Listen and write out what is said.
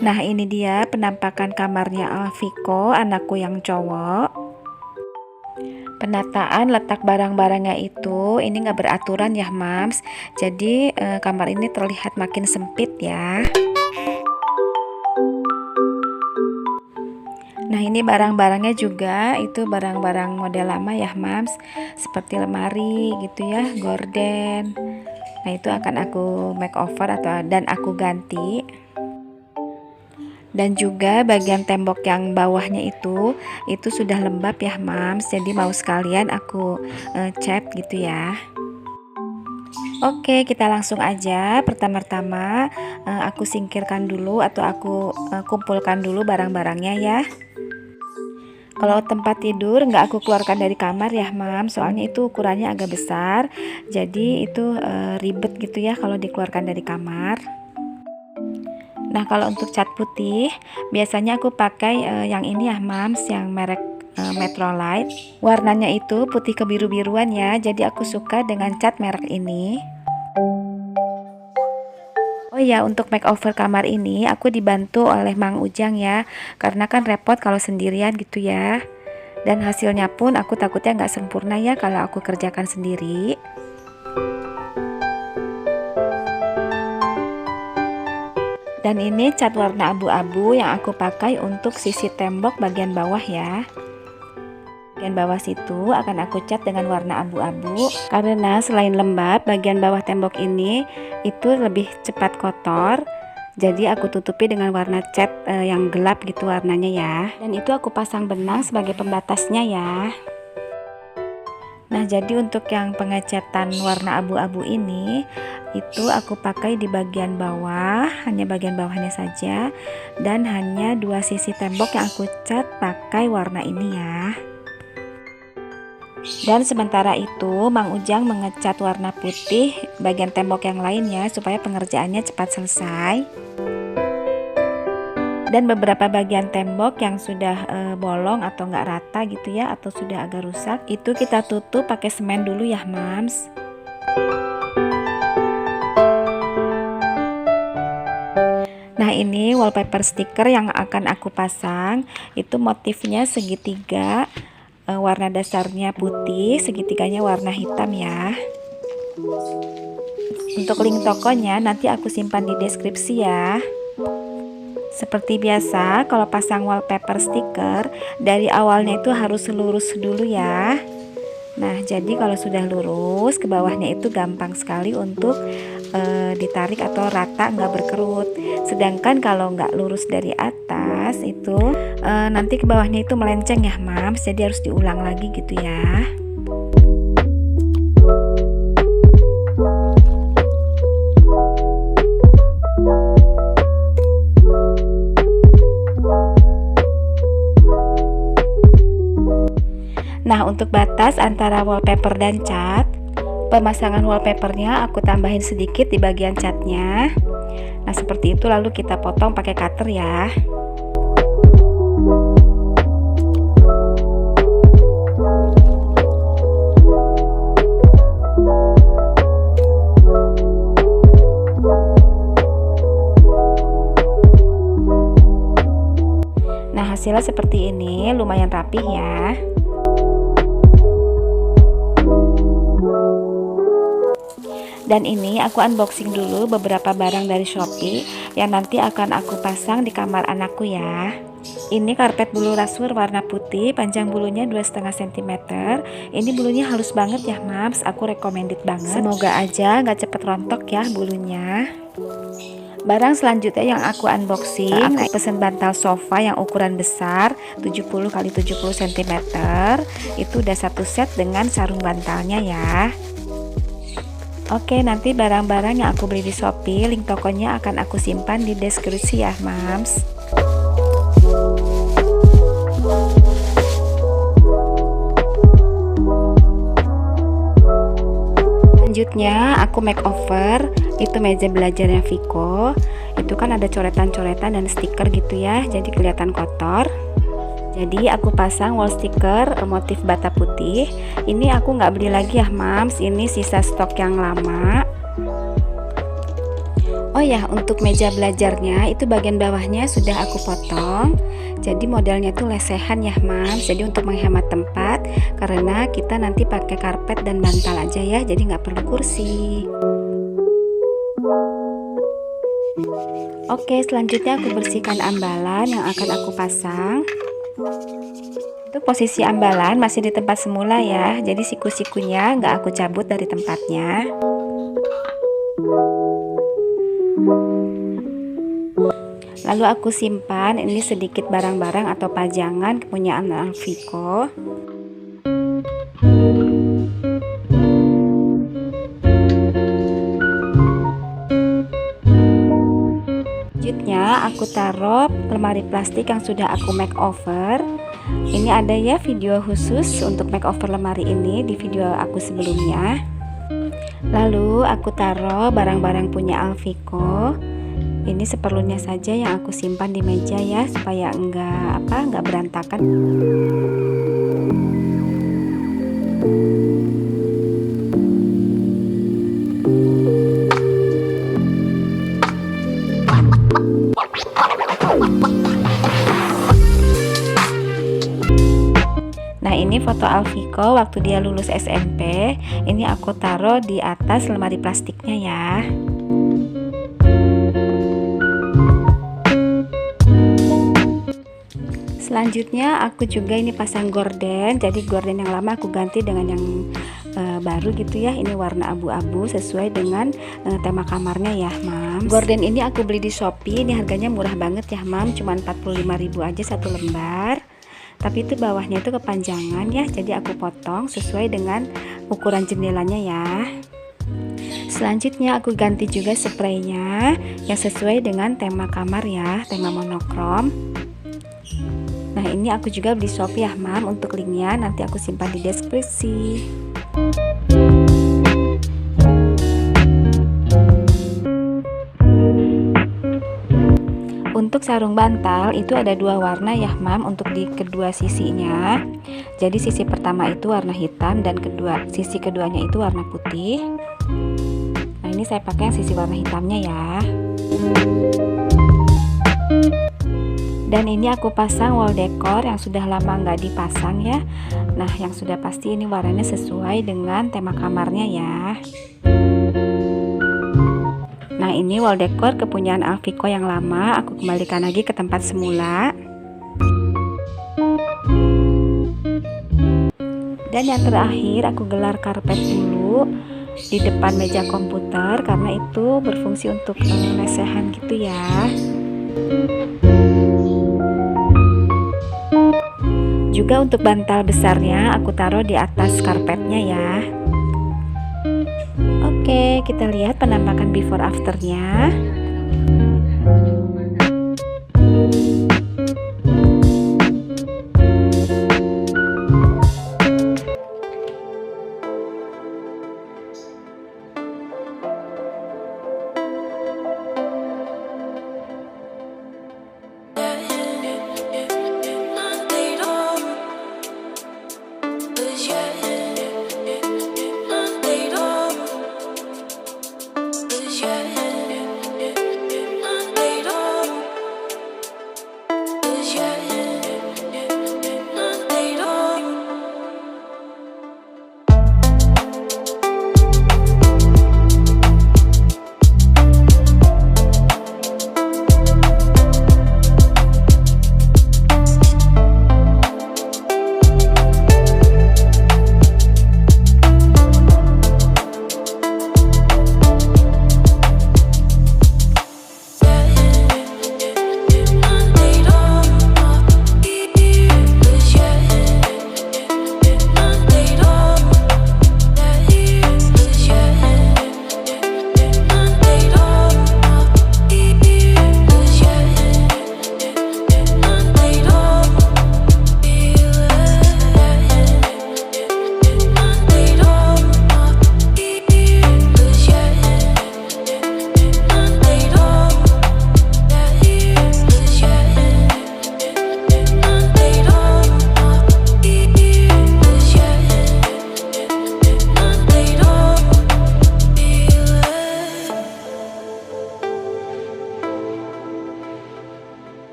Nah, ini dia penampakan kamarnya Alfiko, anakku yang cowok. Penataan letak barang-barangnya itu ini nggak beraturan ya Mams, jadi kamar ini terlihat makin sempit ya. Nah, ini barang-barangnya juga itu barang-barang model lama ya Mams, seperti lemari gitu ya, gorden. Nah, itu akan aku makeover dan aku ganti. Dan juga bagian tembok yang bawahnya itu sudah lembab ya Mams, jadi mau sekalian aku cat gitu ya. Oke, kita langsung aja. Pertama-tama aku singkirkan dulu atau aku kumpulkan dulu barang-barangnya ya. Kalau tempat tidur nggak aku keluarkan dari kamar ya Mam, soalnya itu ukurannya agak besar, jadi itu ribet gitu ya kalau dikeluarkan dari kamar. Nah, kalau untuk cat putih biasanya aku pakai yang ini ya Mams, yang merek Metrolite. Warnanya itu putih kebiru-biruan ya, jadi aku suka dengan cat merek ini. Oh ya, untuk makeover kamar ini aku dibantu oleh Mang Ujang ya, karena kan repot kalau sendirian gitu ya. Dan hasilnya pun aku takutnya nggak sempurna ya kalau aku kerjakan sendiri. Dan ini cat warna abu-abu yang aku pakai untuk sisi tembok bagian bawah ya. Bagian bawah situ akan aku cat dengan warna abu-abu, karena selain lembab, bagian bawah tembok ini itu lebih cepat kotor. Jadi aku tutupi dengan warna cat yang gelap gitu warnanya ya. Dan itu aku pasang benang sebagai pembatasnya ya. Nah, jadi untuk yang pengecatan warna abu-abu ini itu aku pakai di bagian bawah, hanya bagian bawahnya saja, dan hanya dua sisi tembok yang aku cat pakai warna ini ya. Dan sementara itu Mang Ujang mengecat warna putih bagian tembok yang lainnya supaya pengerjaannya cepat selesai. Dan beberapa bagian tembok yang sudah bolong atau nggak rata gitu ya, atau sudah agak rusak, itu kita tutup pakai semen dulu ya Mams. Nah, ini wallpaper stiker yang akan aku pasang, itu motifnya segitiga, warna dasarnya putih, segitiganya warna hitam ya. Untuk link tokonya nanti aku simpan di deskripsi ya. Seperti biasa, kalau pasang wallpaper stiker, dari awalnya itu harus lurus dulu ya. Nah, jadi kalau sudah lurus, ke bawahnya itu gampang sekali untuk ditarik atau rata, nggak berkerut. Sedangkan kalau nggak lurus dari atas, itu nanti ke bawahnya itu melenceng ya Mams, jadi harus diulang lagi gitu ya. Nah, untuk batas antara wallpaper dan cat, pemasangan wallpapernya aku tambahin sedikit di bagian catnya. Nah, seperti itu, lalu kita potong pakai cutter ya. Nah, hasilnya seperti ini, lumayan rapih ya. Dan ini aku unboxing dulu beberapa barang dari Shopee yang nanti akan aku pasang di kamar anakku ya. Ini karpet bulu rasur warna putih, panjang bulunya 2,5 cm. Ini bulunya halus banget ya Mams, aku recommended banget. Semoga aja nggak cepet rontok ya bulunya. Barang selanjutnya yang aku unboxing, aku pesen bantal sofa yang ukuran besar 70 x 70 cm. Itu udah satu set dengan sarung bantalnya ya. Oke, nanti barang-barang yang aku beli di Shopee, link tokonya akan aku simpan di deskripsi ya, Mams. Selanjutnya aku makeover itu meja belajarnya Viko. Itu kan ada coretan-coretan dan stiker gitu ya, jadi kelihatan kotor. Jadi aku pasang wall sticker motif bata putih. Ini aku nggak beli lagi ya, Mams, ini sisa stok yang lama. Oh ya, untuk meja belajarnya itu bagian bawahnya sudah aku potong. Jadi modelnya tuh lesehan ya, Mams. Jadi untuk menghemat tempat, karena kita nanti pakai karpet dan bantal aja ya, jadi nggak perlu kursi. Oke, selanjutnya aku bersihkan ambalan yang akan aku pasang. Untuk posisi ambalan masih di tempat semula ya, jadi siku-sikunya nggak aku cabut dari tempatnya. Lalu aku simpan ini sedikit barang-barang atau pajangan kepunyaan Viko. Selanjutnya aku taruh lemari plastik yang sudah aku makeover. Ini ada ya video khusus untuk makeover lemari ini di video aku sebelumnya. Lalu aku taruh barang-barang punya Alviko. Ini seperlunya saja yang aku simpan di meja ya, supaya enggak berantakan. Nah, ini foto Alviko waktu dia lulus SMP. Ini aku taruh di atas lemari plastiknya ya. Selanjutnya aku juga ini pasang gorden. Jadi gorden yang lama aku ganti dengan yang baru gitu ya. Ini warna abu-abu sesuai dengan tema kamarnya ya, Mam. Gorden ini aku beli di Shopee. Ini harganya murah banget ya, Mam. Cuma 45.000 aja satu lembar. Tapi itu bawahnya itu kepanjangan ya, jadi aku potong sesuai dengan ukuran jendelanya ya. Selanjutnya aku ganti juga spraynya yang sesuai dengan tema kamar ya, tema monokrom. Nah, ini aku juga beli Shopee ya, Mam. Untuk linknya nanti aku simpan di deskripsi. Untuk sarung bantal itu ada dua warna ya, Mam, untuk di kedua sisinya. Jadi sisi pertama itu warna hitam dan sisi keduanya itu warna putih. Nah, ini saya pakai yang sisi warna hitamnya ya. Dan ini aku pasang wall decor yang sudah lama nggak dipasang ya. Nah, yang sudah pasti ini warnanya sesuai dengan tema kamarnya ya. Nah, ini wall decor kepunyaan Alviko yang lama, aku kembalikan lagi ke tempat semula. Dan yang terakhir aku gelar karpet dulu di depan meja komputer karena itu berfungsi untuk lesehan gitu ya. Juga untuk bantal besarnya aku taruh di atas karpetnya ya. Oke, kita lihat penampakan before afternya.